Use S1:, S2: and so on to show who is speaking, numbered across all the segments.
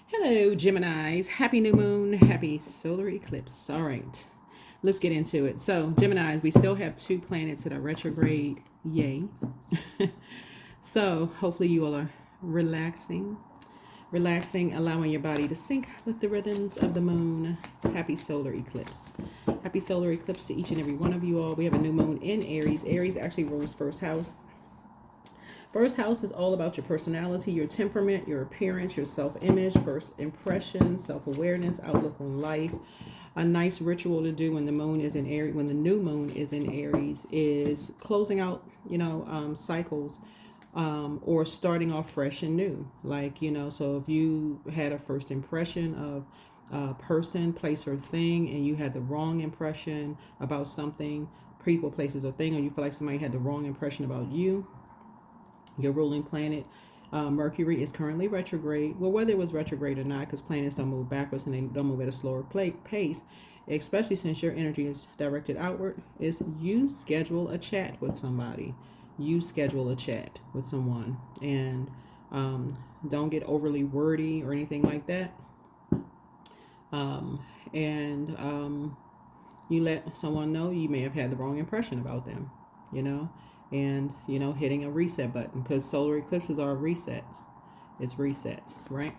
S1: Hello, Geminis. Happy new moon. Happy solar eclipse. All right, let's get into it. So, Geminis, we still have two planets that are retrograde. Yay. So, hopefully, you all are relaxing, allowing your body to sync with the rhythms of the moon. Happy solar eclipse. Happy solar eclipse to each and every one of you all. We have a new moon in Aries. Aries actually rules first house. First house is all about your personality, your temperament, your appearance, your self-image, first impression, self-awareness, outlook on life. A nice ritual to do when the moon is in Aries, when the new moon is in Aries, is closing out, cycles, or starting off fresh and new. So if you had a first impression of a person, place, or thing, and you had the wrong impression about something, people, places, or thing, or you feel like somebody had the wrong impression about you, your ruling planet, Mercury, is currently retrograde. Well, whether it was retrograde or not, because planets don't move backwards and they don't move at a slower pace, especially since your energy is directed outward, is you schedule a chat with somebody. You schedule a chat with someone. And don't get overly wordy or anything like that. You let someone know you may have had the wrong impression about them, and hitting a reset button, because solar eclipses are resets. It's resets, right?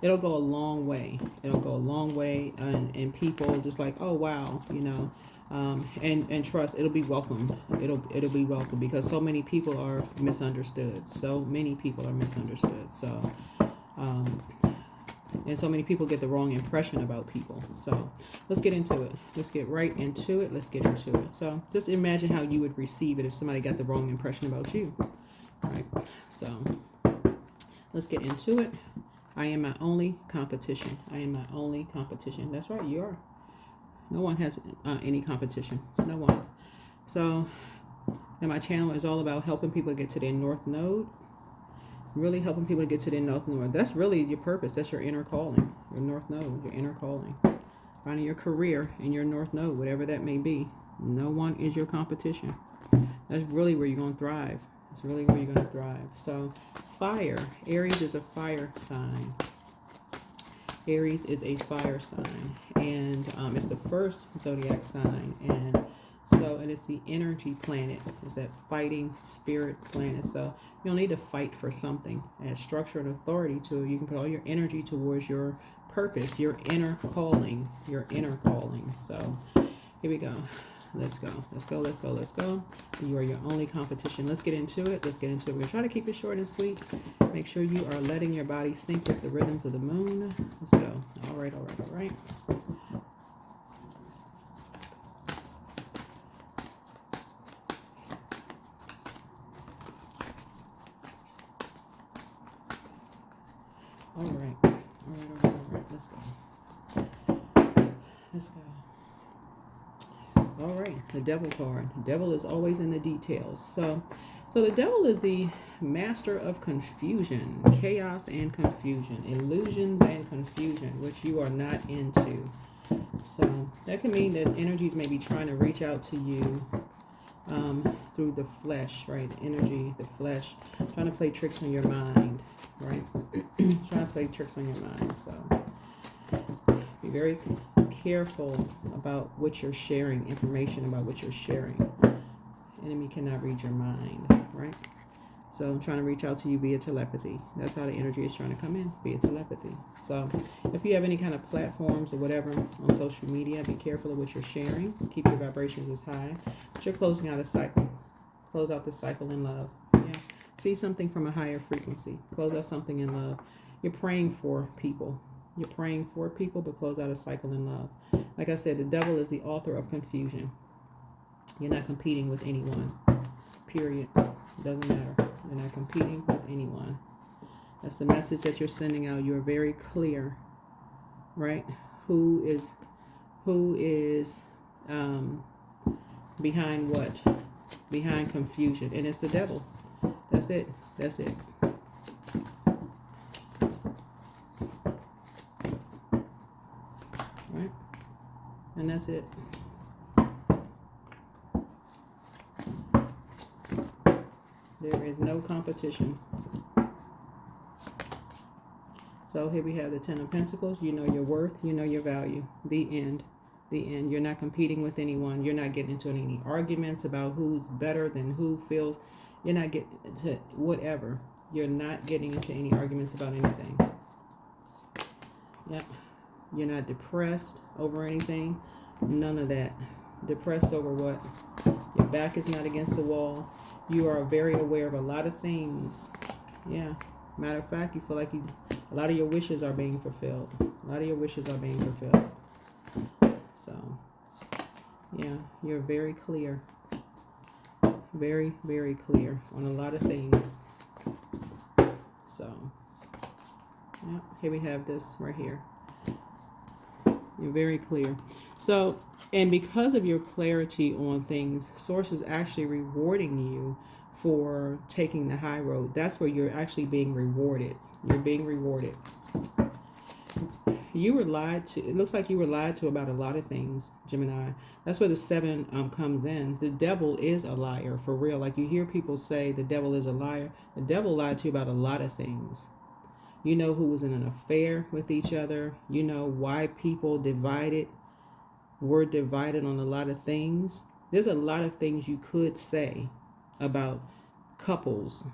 S1: It'll go a long way. And people just like, oh wow, and trust, it'll be welcome. It'll be welcome, because so many people are misunderstood. So and so many people get the wrong impression about people. So let's get into it. Let's get right into it. So just imagine how you would receive it if somebody got the wrong impression about you. All right. So let's get into it. I am my only competition. That's right, you are. No one has any competition. No one. So, and my channel is all about helping people get to their North Node. Really helping people get to their North Node. That's really your purpose. That's your inner calling. Your North Node, your inner calling. Finding your career in your North Node, whatever that may be. No one is your competition. That's really where you're going to thrive. So, fire. Aries is a fire sign. And it's the first zodiac sign. And it's the energy planet. It's that fighting spirit planet. So you don't need to fight for something. Add structure and authority to it. You can put all your energy towards your purpose, your inner calling. So here we go. Let's go. You are your only competition. Let's get into it. We're going to try to keep it short and sweet. Make sure you are letting your body sync with the rhythms of the moon. Let's go. All right. All right. Let's go. All right. The devil card. The devil is always in the details. So the devil is the master of confusion, chaos and confusion, illusions and confusion, which you are not into. So that can mean that energies may be trying to reach out to you through the flesh, right? The flesh, trying to play tricks on your mind, right? So be very careful about what you're sharing, information about what you're sharing. Enemy cannot read your mind, right? So I'm trying to reach out to you via telepathy. That's how the energy is trying to come in, via telepathy. So if you have any kind of platforms or whatever on social media, be careful of what you're sharing. Keep your vibrations as high. But you're closing out a cycle. Close out the cycle in love. Yeah. See something from a higher frequency. Close out something in love. You're praying for people. But close out a cycle in love. Like I said, the devil is the author of confusion. You're not competing with anyone. Period. It doesn't matter. You're not competing with anyone. That's the message that you're sending out. You're very clear, right? Who is behind what? Behind confusion. And it's the devil. That's it. Right? And that's it. There is no competition. So here we have the Ten of Pentacles. You know your worth. You know your value. The end. The end. You're not competing with anyone. You're not getting into any arguments about who's better than who feels. You're not getting into whatever. You're not getting into any arguments about anything. Yep. You're not depressed over anything. None of that. Depressed over what? Your back is not against the wall. You are very aware of a lot of things. Yeah. Matter of fact, you feel like a lot of your wishes are being fulfilled. A lot of your wishes are being fulfilled. So, yeah, you're very clear. Very, very clear on a lot of things. So, yeah, here we have this right here. You're very clear. So, and because of your clarity on things, Source is actually rewarding you for taking the high road. That's where you're actually being rewarded. You're being rewarded. You were lied to. It looks like you were lied to about a lot of things, Gemini. That's where the 7 comes in. The devil is a liar, for real. Like you hear people say the devil is a liar. The devil lied to you about a lot of things. You know who was in an affair with each other. You know why people were divided on a lot of things. There's a lot of things you could say about couples.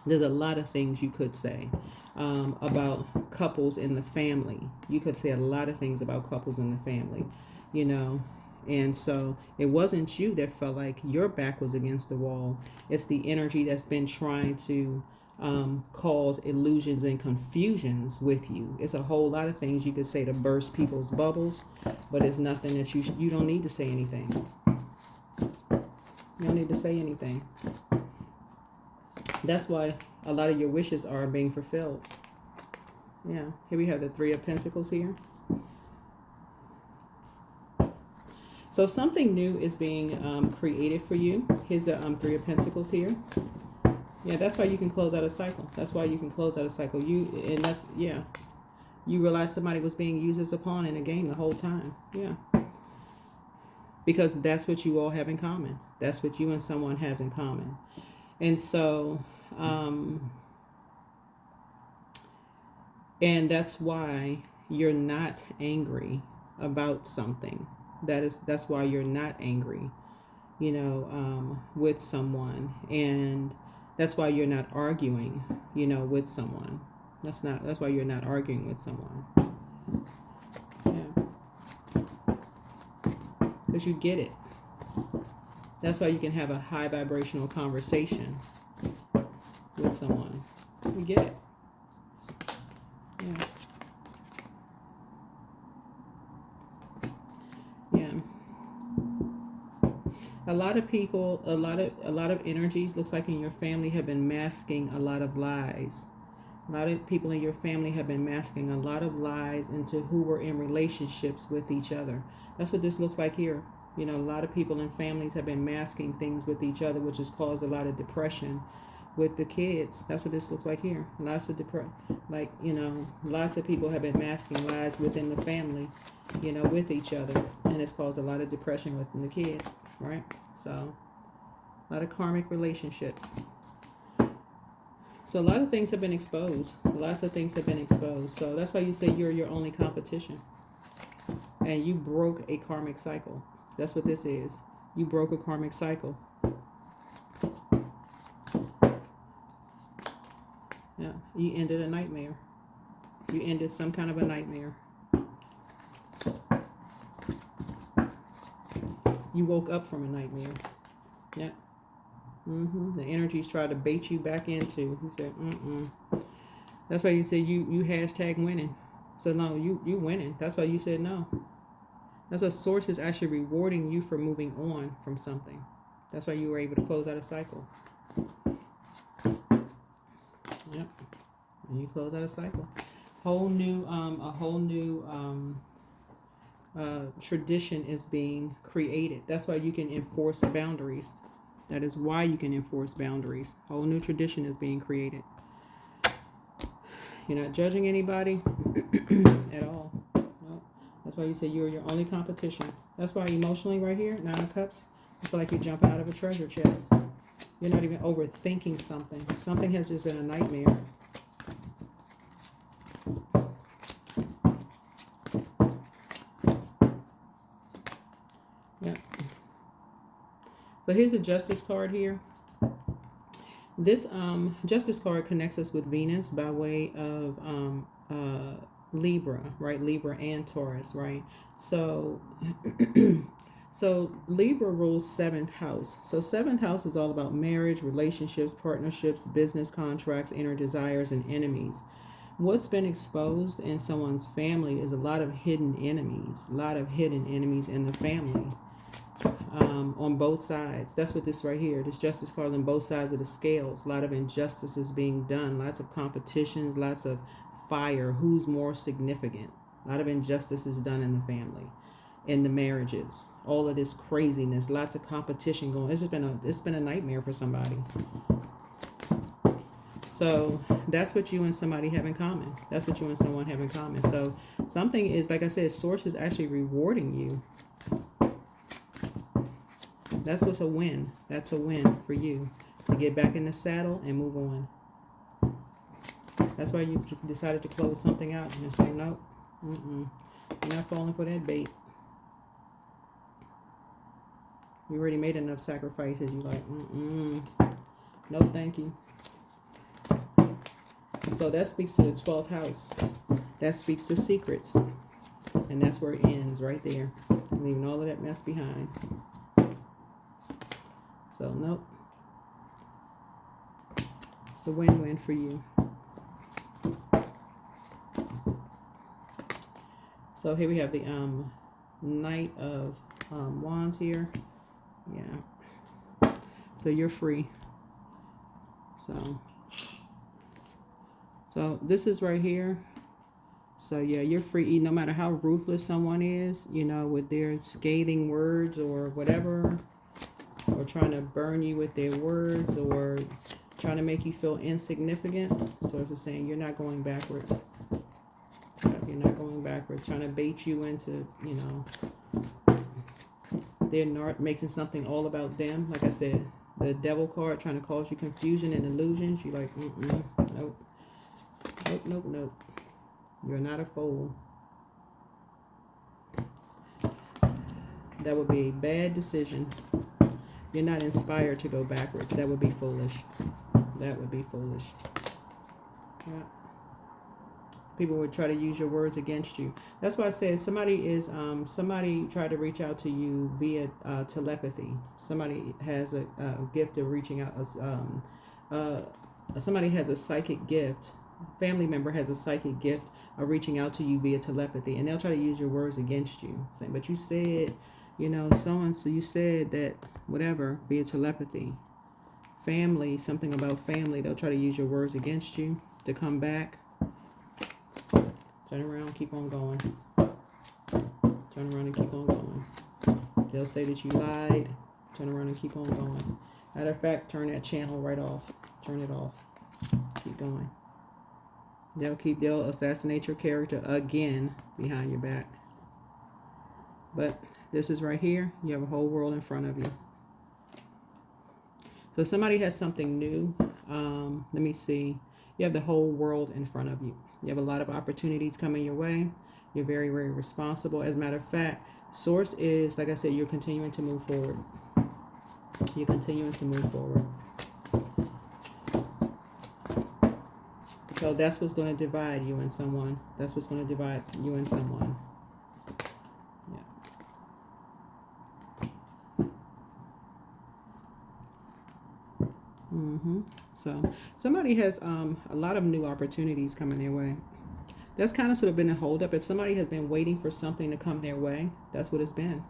S1: There's a lot of things you could say about couples in the family. You could say a lot of things about couples in the family, you know. And so it wasn't you that felt like your back was against the wall. It's the energy that's been trying to cause illusions and confusions with you. It's a whole lot of things you could say to burst people's bubbles, but it's nothing that you don't need to say anything. You don't need to say anything. That's why a lot of your wishes are being fulfilled. Yeah. Here we have the 3 of Pentacles here. So something new is being created for you. Here's the 3 of Pentacles here. Yeah, that's why you can close out a cycle. That's why you can close out a cycle. You realize somebody was being used as a pawn in a game the whole time. Yeah. Because that's what you all have in common. That's what you and someone has in common. And so, and that's why you're not angry about something. That's why you're not angry, you know, with someone. And that's why you're not arguing, you know, with someone. That's why you're not arguing with someone. Yeah. Because you get it. That's why you can have a high vibrational conversation with someone. You get it. Yeah. Yeah. A lot of people, a lot of energies, looks like in your family, have been masking a lot of lies. A lot of people in your family have been masking a lot of lies into who were in relationships with each other. That's what this looks like here. You know, a lot of people in families have been masking things with each other, which has caused a lot of depression with the kids. That's what this looks like here. Lots of lots of people have been masking lies within the family, you know, with each other, and it's caused a lot of depression within the kids, right? So, a lot of karmic relationships. So a lot of things have been exposed. Lots of things have been exposed. So that's why you say you're your only competition, and you broke a karmic cycle. That's what this is. You broke a karmic cycle. Yeah, you ended a nightmare. You ended some kind of a nightmare. You woke up from a nightmare. Yeah. The energies tried to bait you back into. You said, That's why you said you hashtag winning. So no, you winning. That's why you said no. That's a source is actually rewarding you for moving on from something. That's why you were able to close out a cycle. Yep. And you close out a cycle. A whole new tradition is being created. That's why you can enforce boundaries. That is why you can enforce boundaries. A whole new tradition is being created. You're not judging anybody at all. No. That's why you say you're your only competition. That's why emotionally right here, 9 of Cups, you feel like you're jumping out of a treasure chest. You're not even overthinking something. Something has just been a nightmare. Yep. So here's a Justice card here. This Justice card connects us with Venus by way of Libra, right? Libra and Taurus, right? So so Libra rules 7th house. So 7th house is all about marriage, relationships, partnerships, business contracts, inner desires, and enemies. What's been exposed in someone's family is a lot of hidden enemies, in the family. On both sides. That's what this right here, this Justice card, on both sides of the scales. A lot of injustices being done, lots of competitions, lots of fire. Who's more significant? A lot of injustices done in the family, in the marriages. All of this craziness, lots of competition going. It's been a nightmare for somebody. So that's what you and somebody have in common. That's what you and someone have in common. So something is, like I said, source is actually rewarding you. That's what's a win. That's a win for you to get back in the saddle and move on. That's why you decided to close something out and say, nope, you're not falling for that bait. You already made enough sacrifices. You're like, no, thank you. So that speaks to the 12th house. That speaks to secrets. And that's where it ends, right there. Leaving all of that mess behind. So, nope. It's a win-win for you. So here we have the Knight of Wands here. Yeah. So you're free. So this is right here. So yeah, you're free. No matter how ruthless someone is, you know, with their scathing words or whatever, or trying to burn you with their words, or trying to make you feel insignificant. So it's just saying you're not going backwards. You're not going backwards. Trying to bait you into, you know, they're not making something all about them. Like I said, the Devil card trying to cause you confusion and illusions. You're like, nope. Nope. You're not a fool. That would be a bad decision. You're not inspired to go backwards. That would be foolish. That would be foolish. Yeah. People would try to use your words against you. That's why I said somebody tried to reach out to you via telepathy. Somebody has a gift of reaching out. Somebody has a psychic gift. Family member has a psychic gift of reaching out to you via telepathy, and they'll try to use your words against you. Saying, but you said, you know, so-and-so, you said that, whatever, via telepathy. Family, something about family, they'll try to use your words against you to come back. Turn around, keep on going. Turn around and keep on going. They'll say that you lied. Turn around and keep on going. Matter of fact, turn that channel right off. Turn it off. Keep going. They'll assassinate your character again behind your back. But this is right here. You have a whole world in front of you. So somebody has something new. Let me see. You have the whole world in front of you. You have a lot of opportunities coming your way. You're very, very responsible. As a matter of fact, source is, like I said, you're continuing to move forward. You're continuing to move forward. So that's what's going to divide you and someone. That's what's going to divide you and someone. So somebody has a lot of new opportunities coming their way. That's kind of sort of been a holdup. If somebody has been waiting for something to come their way, that's what it's been.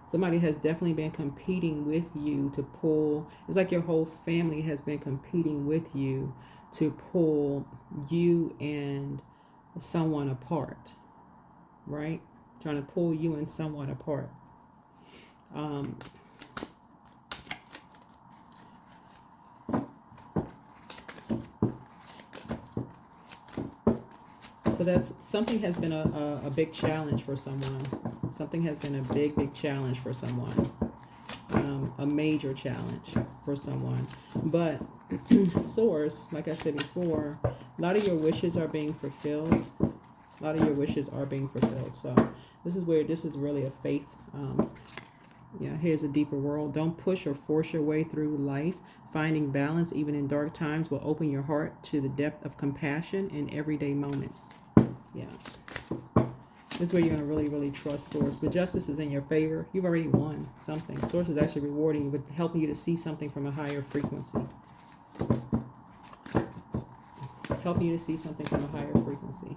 S1: Somebody has definitely been competing with you to pull. It's like your whole family has been competing with you to pull you and someone apart, right? Trying to pull you and someone apart. So that's something has been a big challenge for someone. Something has been a big challenge for someone. a major challenge for someone. But Source, like I said before, a lot of your wishes are being fulfilled. A lot of your wishes are being fulfilled. So this is where this is really a faith. Yeah, here's a deeper world. Don't push or force your way through life. Finding balance, even in dark times, will open your heart to the depth of compassion in everyday moments. Yeah. This is where you're going to really, really trust Source. But justice is in your favor. You've already won something. Source is actually rewarding you with helping you to see something from a higher frequency. Helping you to see something from a higher frequency.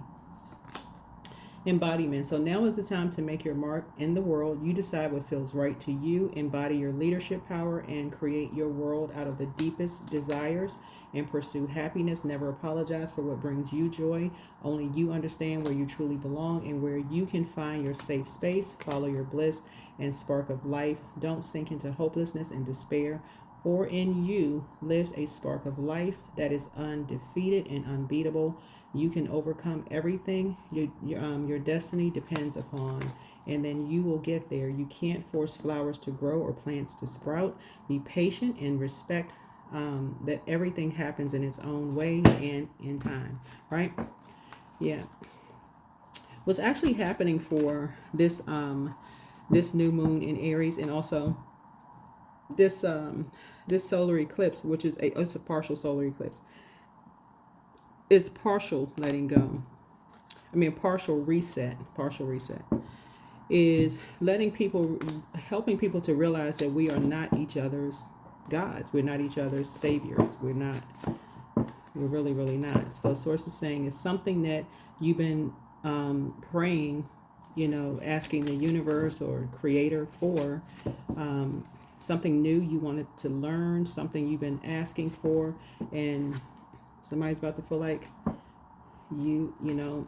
S1: Embodiment. So now is the time to make your mark in the world. You decide what feels right to you. Embody your leadership power and create your world out of the deepest desires and pursue happiness. Never apologize for what brings you joy. Only you understand where you truly belong and where you can find your safe space. Follow your bliss and spark of life. Don't sink into hopelessness and despair. For in you lives a spark of life that is undefeated and unbeatable. You can overcome everything your destiny depends upon, and then you will get there. You can't force flowers to grow or plants to sprout. Be patient and respect that everything happens in its own way and in time, right? Yeah. What's actually happening for this this new moon in Aries, and also this this solar eclipse, which is it's a partial solar eclipse. It's partial letting go. I mean, partial reset is letting people, helping people to realize that we are not each other's gods. We're not each other's saviors. We're really, really not. So Source is saying it's something that you've been praying, you know, asking the universe or creator for, something new you wanted to learn, something you've been asking for, and somebody's about to feel like you know,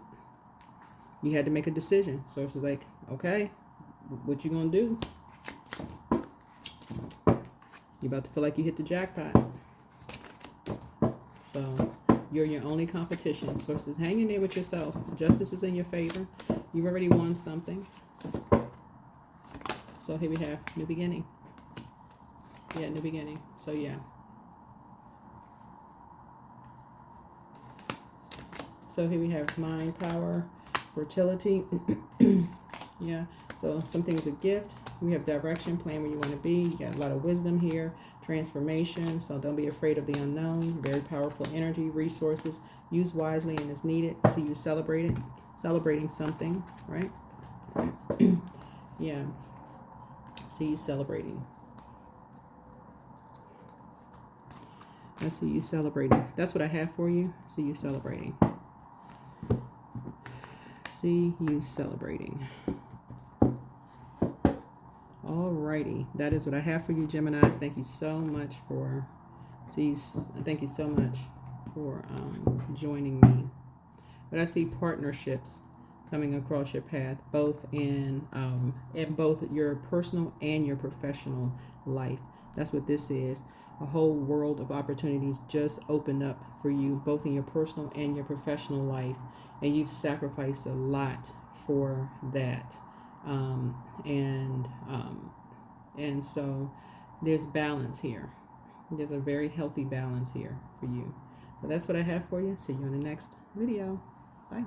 S1: you had to make a decision. So it's like, okay, what you gonna do? You're about to feel like you hit the jackpot. So you're your only competition. So it's hang in there with yourself. Justice is in your favor. You've already won something. So here we have new beginning. Yeah, new beginning. So yeah. So here we have mind, power, fertility. Yeah, so something's a gift. We have direction, plan where you want to be. You got a lot of wisdom here, transformation. So don't be afraid of the unknown. Very powerful energy, resources. Use wisely and as needed. See you celebrating something, right? Yeah, see you celebrating. I see you celebrating. That's what I have for you. See you celebrating. See you celebrating. Alrighty, that is what I have for you, Geminis. Thank you so much for thank you so much for joining me. But I see partnerships coming across your path, both in both your personal and your professional life. That's what this is. A whole world of opportunities just opened up for you, both in your personal and your professional life. And you've sacrificed a lot for that. And so there's balance here. There's a very healthy balance here for you. So that's what I have for you. See you in the next video. Bye.